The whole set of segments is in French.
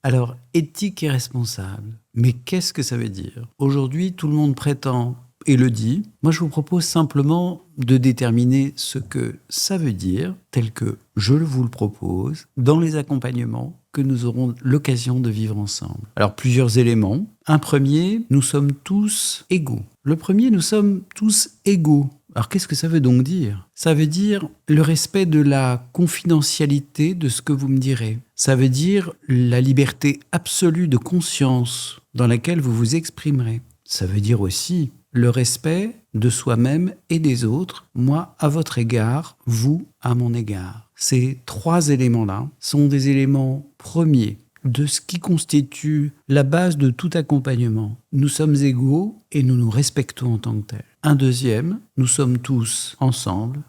Alors, éthique et responsable, mais qu'est-ce que ça veut dire? Aujourd'hui, tout le monde prétend et le dit. Moi, je vous propose simplement de déterminer ce que ça veut dire, tel que je vous le propose, dans les accompagnements que nous aurons l'occasion de vivre ensemble. Alors, plusieurs éléments. Un premier, nous sommes tous égaux. Le premier, nous sommes tous égaux. Alors, qu'est-ce que ça veut donc dire? Ça veut dire le respect de la confidentialité de ce que vous me direz. Ça veut dire la liberté absolue de conscience dans laquelle vous vous exprimerez. Ça veut dire aussi le respect de soi-même et des autres, moi à votre égard, vous à mon égard. Ces trois éléments-là sont des éléments premiers de ce qui constitue la base de tout accompagnement. Nous sommes égaux et nous nous respectons en tant que tels. Un deuxième, nous sommes tous ensemble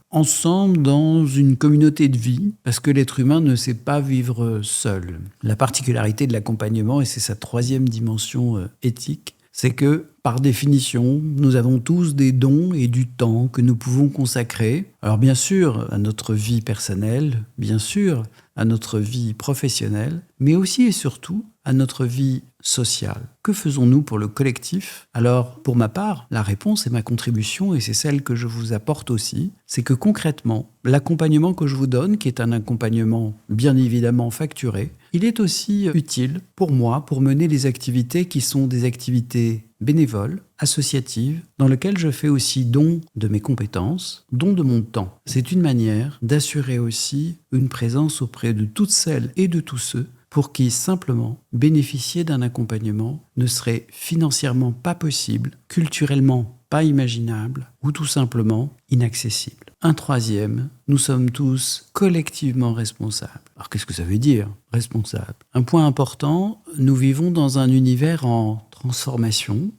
dans une communauté de vie, parce que l'être humain ne sait pas vivre seul. La particularité de l'accompagnement, et c'est sa troisième dimension éthique, c'est que, par définition, nous avons tous des dons et du temps que nous pouvons consacrer, alors bien sûr, à notre vie personnelle, bien sûr, à notre vie professionnelle, mais aussi et surtout à notre vie sociale. Que faisons-nous pour le collectif? Alors, pour ma part, la réponse est ma contribution et c'est celle que je vous apporte aussi. C'est que concrètement, l'accompagnement que je vous donne, qui est un accompagnement bien évidemment facturé, il est aussi utile pour moi pour mener les activités qui sont des activités bénévoles, associatives, dans lesquelles je fais aussi don de mes compétences, don de mon temps. C'est une manière d'assurer aussi une présence auprès de toutes celles et de tous ceux pour qui simplement bénéficier d'un accompagnement ne serait financièrement pas possible, culturellement pas imaginable ou tout simplement inaccessible. Un troisième, nous sommes tous collectivement responsables. Alors qu'est-ce que ça veut dire, responsable? Un point important, nous vivons dans un univers en transformation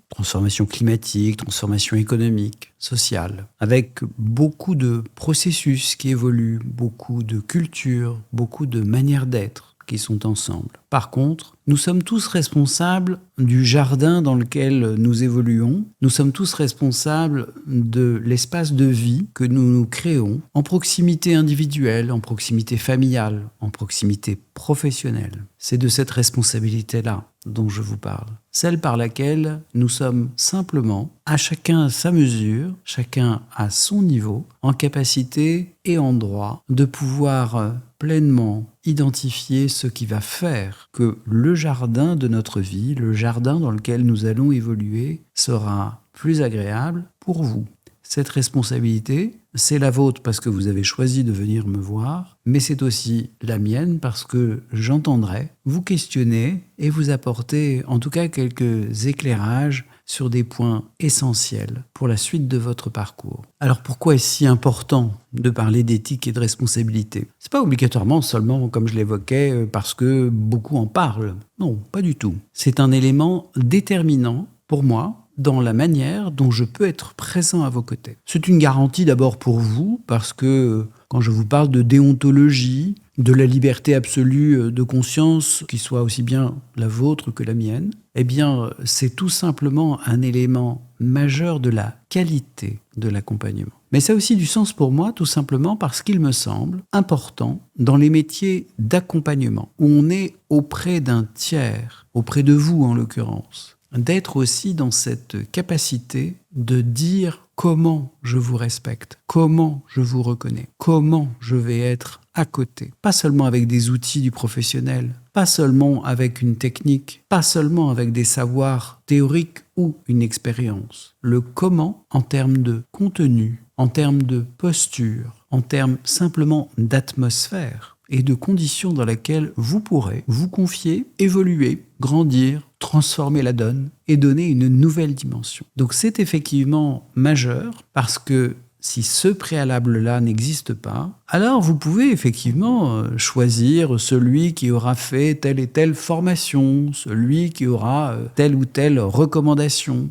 climatique, transformation économique, sociale, avec beaucoup de processus qui évoluent, beaucoup de cultures, beaucoup de manières d'être qui sont ensemble. Par contre, nous sommes tous responsables du jardin dans lequel nous évoluons. Nous sommes tous responsables de l'espace de vie que nous nous créons en proximité individuelle, en proximité familiale, en proximité professionnelle. C'est de cette responsabilité-là dont je vous parle. Celle par laquelle nous sommes simplement, à chacun à sa mesure, chacun à son niveau, en capacité et en droit de pouvoir pleinement identifier ce qui va faire que le jardin de notre vie, le jardin dans lequel nous allons évoluer, sera plus agréable pour vous. Cette responsabilité, c'est la vôtre parce que vous avez choisi de venir me voir, mais c'est aussi la mienne parce que j'entendrai vous questionner et vous apporter en tout cas quelques éclairages sur des points essentiels pour la suite de votre parcours. Alors pourquoi est-ce si important de parler d'éthique et de responsabilité? C'est pas obligatoirement seulement, comme je l'évoquais, parce que beaucoup en parlent. Non, pas du tout. C'est un élément déterminant pour moi dans la manière dont je peux être présent à vos côtés. C'est une garantie d'abord pour vous, parce que quand je vous parle de déontologie, de la liberté absolue de conscience, qui soit aussi bien la vôtre que la mienne, eh bien, c'est tout simplement un élément majeur de la qualité de l'accompagnement. Mais ça a aussi du sens pour moi, tout simplement parce qu'il me semble important dans les métiers d'accompagnement, où on est auprès d'un tiers, auprès de vous en l'occurrence, d'être aussi dans cette capacité de dire comment je vous respecte, comment je vous reconnais, comment je vais être à côté. Pas seulement avec des outils du professionnel, pas seulement avec une technique, pas seulement avec des savoirs théoriques ou une expérience. Le comment en termes de contenu, en termes de posture, en termes simplement d'atmosphère et de conditions dans lesquelles vous pourrez vous confier, évoluer, grandir, transformer la donne et donner une nouvelle dimension. Donc c'est effectivement majeur parce que si ce préalable-là n'existe pas, alors vous pouvez effectivement choisir celui qui aura fait telle et telle formation, celui qui aura telle ou telle recommandation,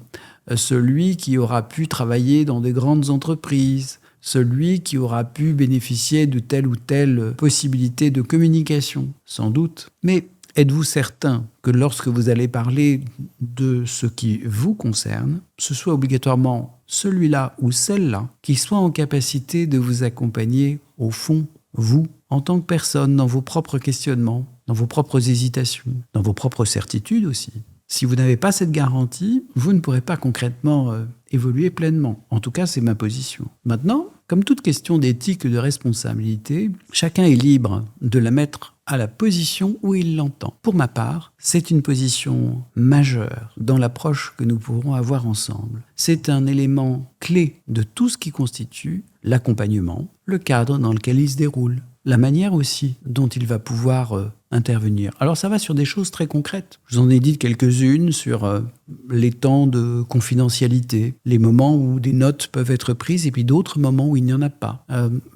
celui qui aura pu travailler dans des grandes entreprises, celui qui aura pu bénéficier de telle ou telle possibilité de communication, sans doute. Mais êtes-vous certain que lorsque vous allez parler de ce qui vous concerne, ce soit obligatoirement celui-là ou celle-là qui soit en capacité de vous accompagner au fond, vous, en tant que personne, dans vos propres questionnements, dans vos propres hésitations, dans vos propres certitudes aussi. Si vous n'avez pas cette garantie, vous ne pourrez pas concrètement évoluer pleinement. En tout cas, c'est ma position. Maintenant, comme toute question d'éthique et de responsabilité, chacun est libre de la mettre à la position où il l'entend. Pour ma part, c'est une position majeure dans l'approche que nous pourrons avoir ensemble. C'est un élément clé de tout ce qui constitue l'accompagnement, le cadre dans lequel il se déroule, la manière aussi dont il va pouvoir intervenir. Alors ça va sur des choses très concrètes. Je vous en ai dit quelques-unes sur les temps de confidentialité, les moments où des notes peuvent être prises et puis d'autres moments où il n'y en a pas.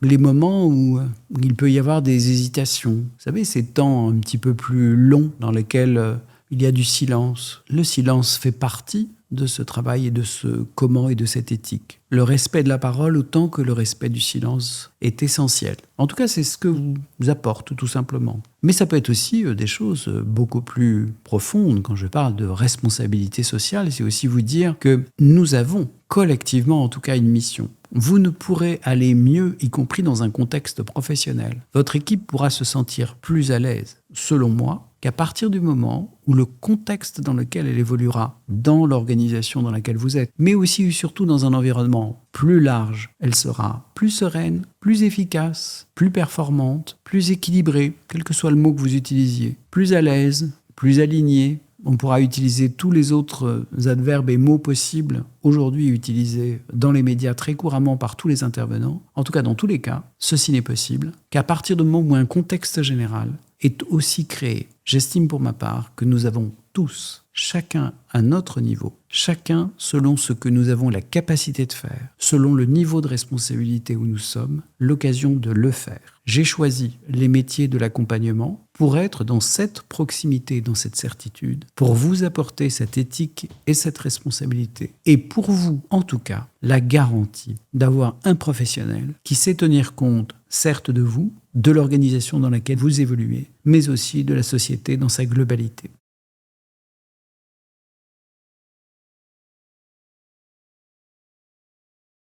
Les moments où il peut y avoir des hésitations. Vous savez, ces temps un petit peu plus longs dans lesquels il y a du silence. Le silence fait partie de ce travail et de ce comment et de cette éthique. Le respect de la parole autant que le respect du silence est essentiel. En tout cas, c'est ce que vous apporte tout simplement. Mais ça peut être aussi des choses beaucoup plus profondes. Quand je parle de responsabilité sociale, c'est aussi vous dire que nous avons collectivement en tout cas une mission. Vous ne pourrez aller mieux, y compris dans un contexte professionnel. Votre équipe pourra se sentir plus à l'aise, selon moi, qu'à partir du moment où le contexte dans lequel elle évoluera, dans l'organisation dans laquelle vous êtes, mais aussi et surtout dans un environnement plus large, elle sera plus sereine, plus efficace, plus performante, plus équilibrée, quel que soit le mot que vous utilisiez, plus à l'aise, plus alignée. On pourra utiliser tous les autres adverbes et mots possibles, aujourd'hui utilisés dans les médias très couramment par tous les intervenants. En tout cas, dans tous les cas, ceci n'est possible qu'à partir du moment où un contexte général est aussi créé. J'estime pour ma part que nous avons tous, chacun à notre niveau, chacun selon ce que nous avons la capacité de faire, selon le niveau de responsabilité où nous sommes, l'occasion de le faire. J'ai choisi les métiers de l'accompagnement pour être dans cette proximité, dans cette certitude, pour vous apporter cette éthique et cette responsabilité. Et pour vous, en tout cas, la garantie d'avoir un professionnel qui sait tenir compte, certes de vous, de l'organisation dans laquelle vous évoluez, mais aussi de la société dans sa globalité.